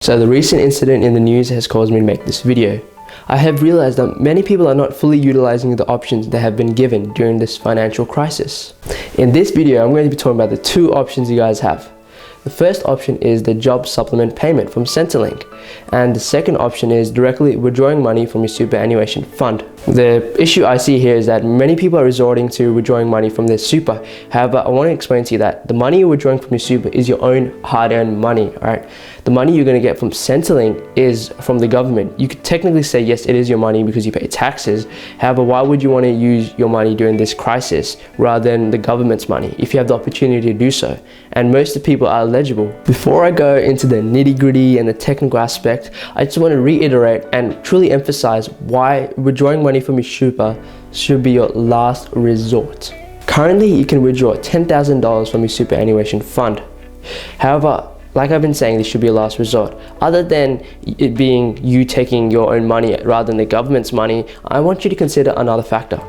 So the recent incident in the news has caused me to make this video. I have realized that many people are not fully utilizing the options they have been given during this financial crisis. In this video, I'm going to be talking about the two options you guys have. The first option is the job supplement payment from Centrelink, and the second option is directly withdrawing money from your superannuation fund. The issue I see here is that many people are resorting to withdrawing money from their super. However, I want to explain to you that the money you're withdrawing from your super is your own hard-earned money, alright? The money you're going to get from Centrelink is from the government. You could technically say yes, it is your money because you pay taxes. However, why would you want to use your money during this crisis rather than the government's money if you have the opportunity to do so? And most of the people are eligible. Before I go into the nitty-gritty and the technical aspect, I just want to reiterate and truly emphasize why withdrawing money from your super should be your last resort. Currently, you can withdraw $10,000 from your superannuation fund. However, like I've been saying, this should be a last resort. Other than it being you taking your own money rather than the government's money, I want you to consider another factor.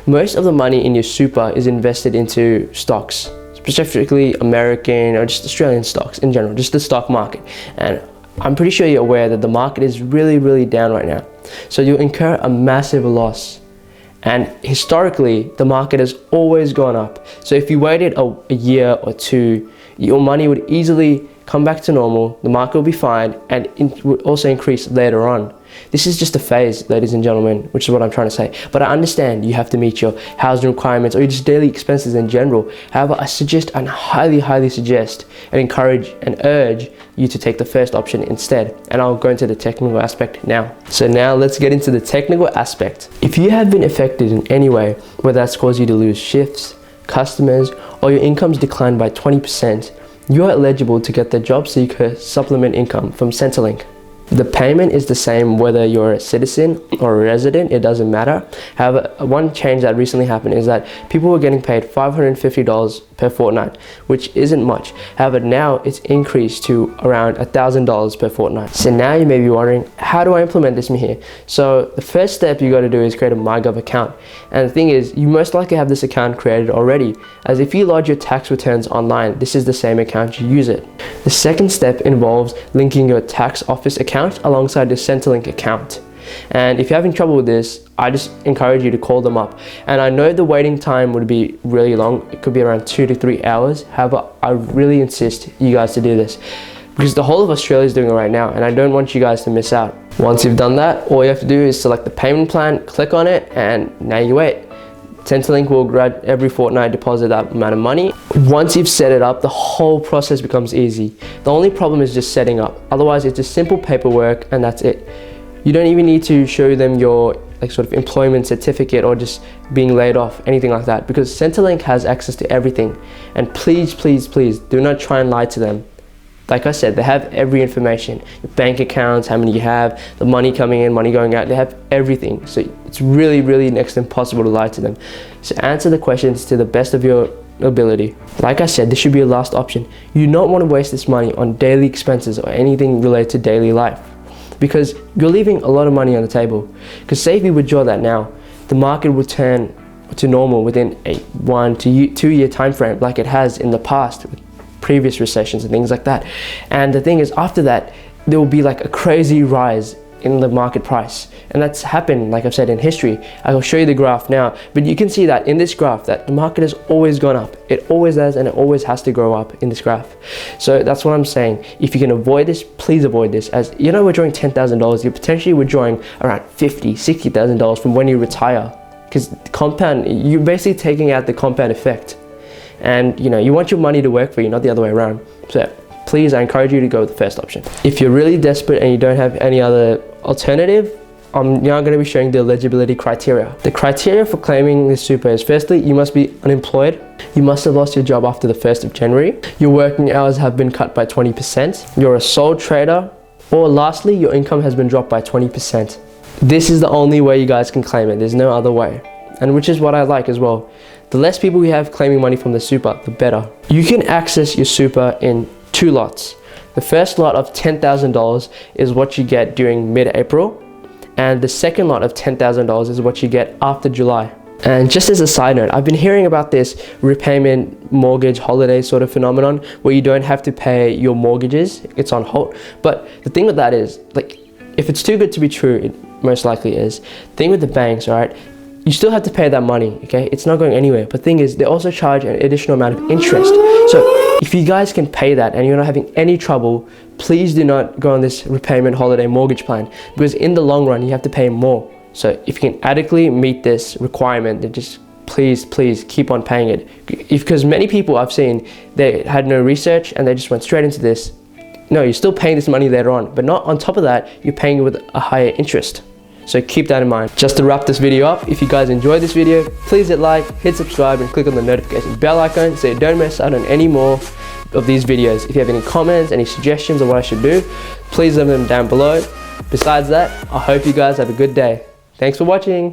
Most of the money in your super is invested into stocks, specifically American or just Australian stocks in general, just the stock market. And I'm pretty sure you're aware that the market is really down right now. So you'll incur a massive loss. And historically, the market has always gone up. So if you waited a year or two, your money would easily come back to normal, the market will be fine, and it will also increase later on. This is just a phase, ladies and gentlemen, which is what I'm trying to say. But I understand you have to meet your housing requirements or just daily expenses in general. However, I suggest and highly suggest and encourage and urge you to take the first option instead. And I'll go into the technical aspect now. So now let's get into the technical aspect. If you have been affected in any way, whether that's caused you to lose shifts, customers, or your income's declined by 20%, you are eligible to get the job seeker supplement income from Centrelink. The payment is the same whether you're a citizen or a resident, it doesn't matter. However, one change that recently happened is that people were getting paid $550 per fortnight, which isn't much. However, now it's increased to around $1,000 per fortnight. So now you may be wondering, how do I implement this, Mihir? So the first step you got to do is create a MyGov account. And the thing is, you most likely have this account created already, as if you lodge your tax returns online, this is the same account you use it. The second step involves linking your tax office account alongside the Centrelink account. And if you're having trouble with this, I just encourage you to call them up. And I know the waiting time would be really long. It could be around 2 to 3 hours. However, I really insist you guys to do this because the whole of Australia is doing it right now and I don't want you guys to miss out. Once you've done that, all you have to do is select the payment plan, click on it, and now you wait. Centrelink will every fortnight deposit that amount of money. Once you've set it up, the whole process becomes easy. The only problem is just setting up. Otherwise, it's just simple paperwork and that's it. You don't even need to show them your sort of employment certificate or just being laid off, anything like that, because Centrelink has access to everything. And please do not try and lie to them. Like I said, they have every information, your bank accounts, how many you have, the money coming in, money going out, they have everything. So it's really next to impossible to lie to them. So answer the questions to the best of your ability. Like I said, this should be your last option. You do not want to waste this money on daily expenses or anything related to daily life, because you're leaving a lot of money on the table. Because say if you withdraw that now, the market will turn to normal within a 1 to 2 year time frame, like it has in the past with previous recessions and things like that. And the thing is, after that, there will be like a crazy rise in the market price. And that's happened, like I've said, in history. I will show you the graph now, but you can see that in this graph that the market has always gone up. It always has, and it always has to grow up in this graph. So that's what I'm saying. If you can avoid this, please avoid this, as you're not withdrawing $10,000, you're potentially withdrawing around $50,000, $60,000 from when you retire. Because compound, you're basically taking out the compound effect. And you want your money to work for you, not the other way around. So please, I encourage you to go with the first option. If you're really desperate and you don't have any other alternative, I'm now going to be showing the eligibility criteria. The criteria for claiming this super is, firstly, you must be unemployed. You must have lost your job after the 1st of January. Your working hours have been cut by 20%. You're a sole trader. Or lastly, your income has been dropped by 20%. This is the only way you guys can claim it. There's no other way. And which is what I like as well. The less people we have claiming money from the super, the better. You can access your super in 2 lots. The first lot of $10,000 is what you get during mid-April, and the second lot of $10,000 is what you get after July. And just as a side note, I've been hearing about this repayment mortgage holiday sort of phenomenon where you don't have to pay your mortgages, it's on hold. But the thing with that is, like, if it's too good to be true, it most likely is. The thing with the banks, all right, you still have to pay that money, okay? It's not going anywhere. But the thing is, they also charge an additional amount of interest. So if you guys can pay that and you're not having any trouble, please do not go on this repayment holiday mortgage plan, because in the long run, you have to pay more. So if you can adequately meet this requirement, then just please keep on paying it. Because many people I've seen, they had no research and they just went straight into this. No, you're still paying this money later on, but not on top of that, you're paying it with a higher interest. So keep that in mind. Just to wrap this video up, if you guys enjoyed this video, please hit like, hit subscribe, and click on the notification bell icon so you don't miss out on any more of these videos. If you have any comments, any suggestions on what I should do, please leave them down below. Besides that, I hope you guys have a good day. Thanks for watching.